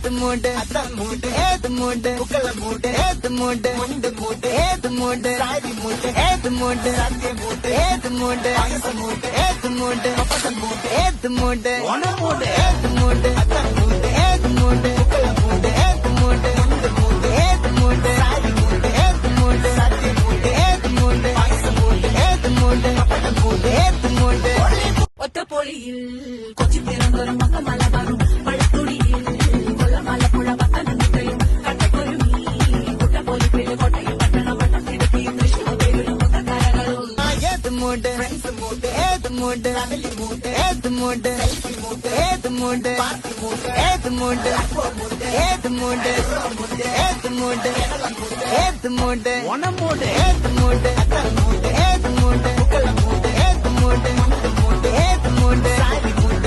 ஏத்து மூடு அதான் மூடு ஏத்து மூடு புக்கல மூடு ஏத்து மூடு முண்டு மூடு ஏத்து மூடு சாரி மூடு ஏத்து மூடு சத்திய மூடு ஏத்து மூடு பாயச மூடு ஏத்து மூடு பப்பசம் மூடு ஏத்து மூடு ஒன மூடு ஏத்து மூடு அதான் மூடு ஏத்து மூடு புக்கல மூடு ஏத்து மூடு முண்டு மூடு ஏத்து மூடு சாரி மூடு ஏத்து மூடு சத்திய மூடு ஏத்து மூடு பாயச மூடு ஏத்து மூடு பப்பசம் மூடு ஏத்து மூடு ഒറ്റപ്പൊളിയിൽ കൊച്ചി തിരുവനന്തപുരം മൊത്തം മലബാറും പഴത്തൊടിയിൽ കൊല്ലമലപ്പുഴ പത്തനംതിട്ടയും കട്ടക്കൊരുമി കുട്ടപ്പൊലിപ്പില് കോട്ടയം പട്ടണം വട്ടം തിരുത്തി തൃശ്ശൂർ പേരും മൊത്തക്കാരകളും ഏത് മൂട് ഫ്രണ്ട്സ് മൂട് ഏത് മൂട് ഫാമിലി മൂട് ഏത് മൂട് സെൽഫി മൂട് ഏത് മൂട് പാർട്ടി മൂട് ഏത് മൂട് ഏത് മൂട് ഏത് മൂട് ഏത് മൂട് ഒണ മൂട് ഏത് മൂട് ഏത് മൂട് ഏത് മൂട് ഏത് മൂട് ഏത് മൂട് സാരി മൂട്